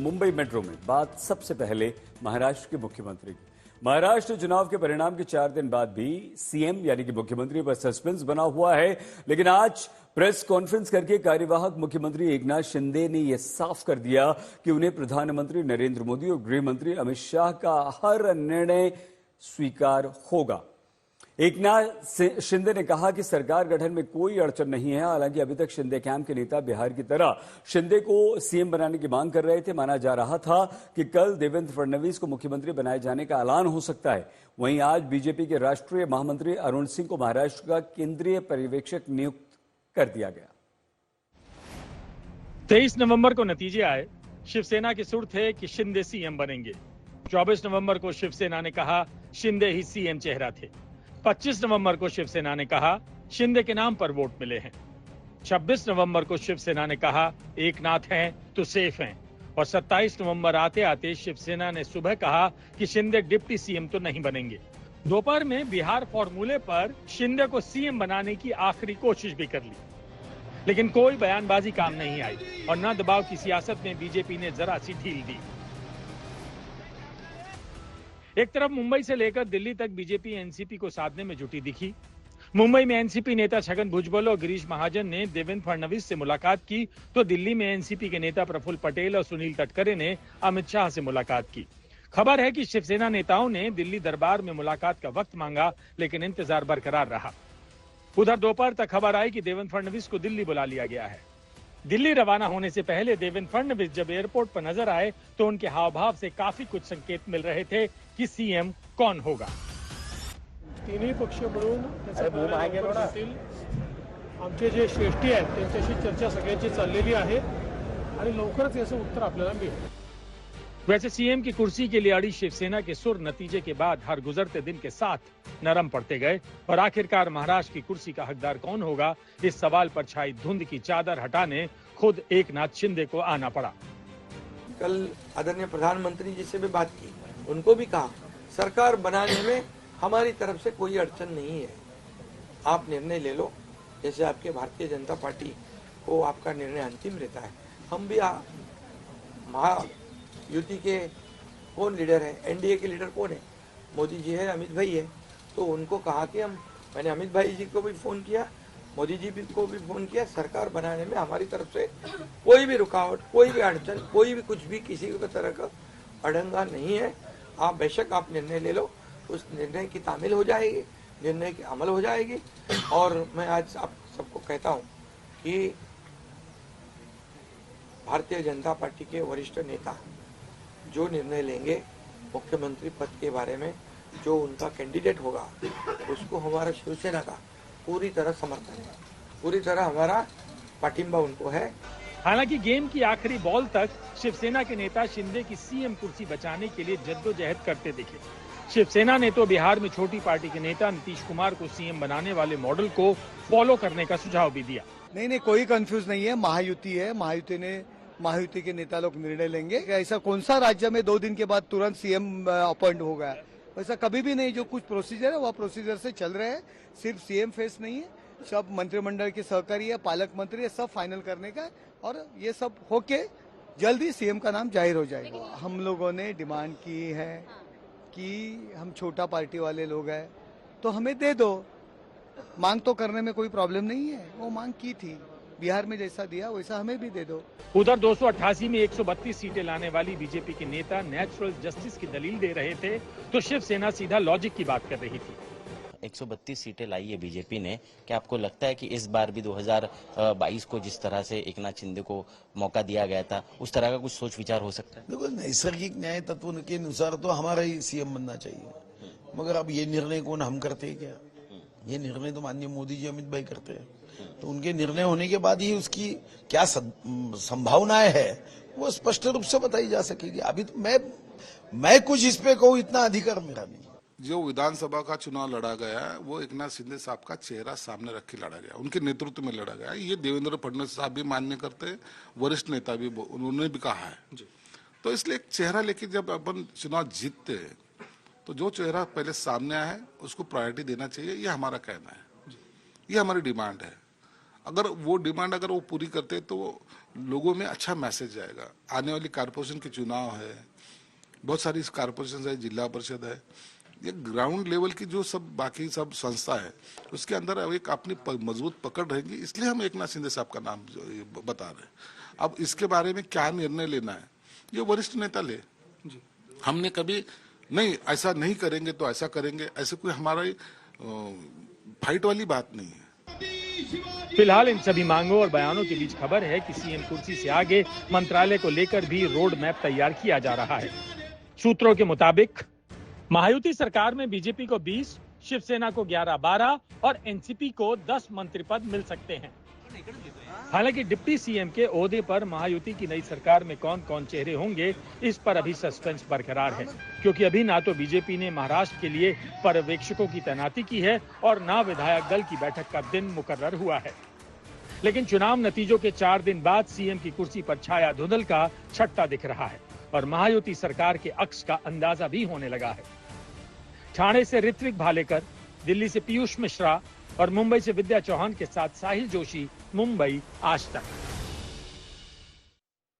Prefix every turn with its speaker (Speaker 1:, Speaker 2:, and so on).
Speaker 1: Mumbai metro में। बात सबसे पहले महाराष्ट्र के मुख्यमंत्री की। महाराष्ट्र चुनाव के परिणाम के 4 दिन बाद भी सीएम यानी कि मुख्यमंत्री पर सस्पेंस बना हुआ है, लेकिन आज प्रेस कॉन्फ्रेंस करके कार्यवाहक मुख्यमंत्री एकनाथ शिंदे ने यह साफ कर दिया कि उन्हें प्रधानमंत्री नरेंद्र मोदी और गृह मंत्री अमित शाह का हर निर्णय स्वीकार होगा। एकनाथ शिंदे ने कहा कि सरकार गठन में कोई अड़चन नहीं है। हालांकि अभी तक शिंदे कैंप के नेता बिहार की तरह शिंदे को सीएम बनाने की मांग कर रहे थे। माना जा रहा था कि कल देवेंद्र फडणवीस को मुख्यमंत्री बनाए जाने का ऐलान हो सकता है। वहीं आज बीजेपी के राष्ट्रीय महामंत्री अरुण सिंह को महाराष्ट्र का केंद्रीय पर्यवेक्षक नियुक्त कर दिया गया।
Speaker 2: 23 नवंबर को नतीजे आए। शिवसेना के सुर थे कि शिंदे सीएम बनेंगे। 24 नवंबर को शिवसेना ने कहा शिंदे ही सीएम चेहरा थे। 25 नवंबर को शिवसेना ने कहा शिंदे के नाम पर वोट मिले हैं। 26 नवंबर को शिवसेना ने कहा एकनाथ हैं तो सेफ हैं। और 27 नवंबर आते आते शिवसेना ने सुबह कहा कि शिंदे डिप्टी सीएम तो नहीं बनेंगे। दोपहर में बिहार फॉर्मूले पर शिंदे को सीएम बनाने की आखिरी कोशिश भी कर ली, लेकिन कोई बयानबाजी काम नहीं आई और न दबाव की सियासत में बीजेपी ने जरा सी ढील दी। एक तरफ मुंबई से लेकर दिल्ली तक बीजेपी एनसीपी को साधने में जुटी दिखी। मुंबई में एनसीपी नेता छगन भुजबल और गिरीश महाजन ने देवेंद्र फडणवीस से मुलाकात की, तो दिल्ली में एनसीपी के नेता प्रफुल्ल पटेल और सुनील तटकरे ने अमित शाह से मुलाकात की। खबर है कि शिवसेना नेताओं ने दिल्ली दरबार में मुलाकात का वक्त मांगा, लेकिन इंतजार बरकरार रहा। उधर दोपहर तक खबर आई कि देवेंद्र फडणवीस को दिल्ली बुला लिया गया है। दिल्ली रवाना होने से पहले देवेंद्र फडणवीस जब एयरपोर्ट पर नजर आए तो उनके हाव भाव से काफी कुछ संकेत मिल रहे थे कि सीएम कौन होगा।
Speaker 3: तीनही पक्ष मिळून आमचे जे श्रेष्ठी आहेत त्यांच्याशी चर्चा सगळ्यांची चाललेली आहे आणि लवकरच याचं उत्तर आपल्याला मिळेल।
Speaker 2: वैसे सीएम की कुर्सी के लिए अड़ी शिवसेना के सुर नतीजे के बाद हर गुजरते दिन के साथ नरम पड़ते गए और आखिरकार महाराष्ट्र की कुर्सी का हकदार कौन होगा, इस सवाल पर छाई धुंध की चादर हटाने खुद एकनाथ शिंदे को आना पड़ा।
Speaker 4: कल आदरणीय प्रधानमंत्री जी से भी बात की, उनको भी कहा सरकार बनाने में हमारी तरफ से कोई अड़चन नहीं है, आप निर्णय ले लो। जैसे आपके भारतीय जनता पार्टी को आपका निर्णय अंतिम रहता है, हम भी महायुति के कौन लीडर है, एनडीए के लीडर कौन है, मोदी जी है, अमित भाई है, तो उनको कहा कि मैंने अमित भाई जी को भी फोन किया, मोदी जी को भी फोन किया, सरकार बनाने में हमारी तरफ से कोई भी रुकावट, कोई भी अड़चन, कोई भी कुछ भी किसी तरह का अड़ंगा नहीं है। आप बेशक आप निर्णय ले लो, उस निर्णय की तामील हो जाएगी, निर्णय की अमल हो जाएगी। और मैं आज आप सबको कहता हूं कि भारतीय जनता पार्टी के वरिष्ठ नेता जो निर्णय लेंगे मुख्यमंत्री पद के बारे में, जो उनका कैंडिडेट होगा, उसको हमारा शिवसेना का पूरी तरह समर्थन है, पूरी तरह हमारा पाठिंबा उनको है।
Speaker 2: हालांकि गेम की आखिरी बॉल तक शिवसेना के नेता शिंदे की सीएम कुर्सी बचाने के लिए जद्दोजहद करते दिखे। शिवसेना ने तो बिहार में छोटी पार्टी के नेता नीतीश कुमार को सीएम बनाने वाले मॉडल को फॉलो करने का सुझाव भी दिया।
Speaker 5: नहीं, कोई कंफ्यूज नहीं है, महायुति है, महायुति के नेता लोग निर्णय लेंगे। ऐसा कौन सा राज्य में 2 दिन के बाद तुरंत सीएम अपॉइंट हो गया, वैसा कभी भी नहीं। जो कुछ प्रोसीजर है वह प्रोसीजर से चल रहे हैं। सिर्फ सीएम फेस नहीं है, सब मंत्रिमंडल के सहकारी है, पालक मंत्री है, सब फाइनल करने का, और ये सब होके जल्दी सीएम का नाम जाहिर हो जाएगा। हम लोगों ने डिमांड की है कि हम छोटा पार्टी वाले लोग हैं तो हमें दे दो, मांग तो करने में कोई प्रॉब्लम नहीं है। वो मांग की थी, बिहार में जैसा दिया वैसा हमें भी दे दो।
Speaker 2: उधर 288 में 132 सीटें लाने वाली बीजेपी के नेता नेचुरल जस्टिस की दलील दे रहे थे, तो शिवसेना सीधा लॉजिक की बात कर रही थी।
Speaker 6: 132 सीटें लाई है बीजेपी ने। क्या आपको लगता है कि इस बार भी 2022 को जिस तरह से एकनाथ शिंदे को मौका दिया गया था, उस तरह का कुछ सोच विचार हो सकता है?
Speaker 7: देखो, नैसर्गिक न्याय तत्व के अनुसार तो हमारा ही सीएम बनना चाहिए, मगर अब ये निर्णय कौन हम करते हैं क्या? ये निर्णय तो माननीय मोदी जी, अमित भाई करते हैं, तो उनके निर्णय होने के बाद ही उसकी क्या संभावनाएं है वो स्पष्ट रूप से बताई जा सकेगी। अभी तो मैं कुछ इस पे कहूँ, इतना अधिकार मेरा नहीं।
Speaker 8: जो विधानसभा का चुनाव लड़ा गया है वो एकनाथ शिंदे साहब का चेहरा सामने रख के लड़ा गया, उनके नेतृत्व में लड़ा गया। ये देवेंद्र फडणवीस साहब भी मान्य करते हैं, वरिष्ठ नेता भी, उन्होंने भी कहा है। तो इसलिए एक चेहरा लेके जब अपन चुनाव जीतते हैं तो जो चेहरा पहले सामने आया है उसको प्रायोरिटी देना चाहिए, ये हमारा कहना है, ये हमारी डिमांड है। अगर वो डिमांड अगर वो पूरी करते तो लोगों में अच्छा मैसेज जाएगा। आने वाली कारपोरेशन के चुनाव है, बहुत सारी कारपोरेशन है, जिला परिषद है, ये ग्राउंड लेवल की जो सब बाकी सब संस्था है उसके अंदर एक अपनी मजबूत पकड़ रहेगी, इसलिए हम एकनाथ शिंदे साहब का नाम बता रहे हैं। अब इसके बारे में क्या निर्णय लेना है ये वरिष्ठ नेता ले। हमने कभी नहीं ऐसा नहीं करेंगे तो ऐसा करेंगे, ऐसे कोई हमारा फाइट वाली बात नहीं है।
Speaker 2: फिलहाल इन सभी मांगों और बयानों के बीच खबर है कि सीएम कुर्सी से आगे मंत्रालय को लेकर भी रोड मैप तैयार किया जा रहा है। सूत्रों के मुताबिक महायुति सरकार में बीजेपी को 20, शिवसेना को 11-12 और एनसीपी को 10 मंत्री पद मिल सकते हैं। हालांकि डिप्टी सीएम के ओहदे पर महायुति की नई सरकार में कौन कौन चेहरे होंगे, इस पर अभी सस्पेंस बरकरार है, क्योंकि अभी ना तो बीजेपी ने महाराष्ट्र के लिए पर्यवेक्षकों की तैनाती की है और ना विधायक दल की बैठक का दिन मुकर्रर हुआ है। लेकिन चुनाव नतीजों के 4 दिन बाद सीएम की कुर्सी पर छाया धुंधल का छट्टा दिख रहा है और महायुति सरकार के अक्स का अंदाजा भी होने लगा है। ठाणे से ऋत्विक भालेकर, दिल्ली से पीयूष मिश्रा और मुंबई से विद्या चौहान के साथ साहिल जोशी, मुंबई आज तक।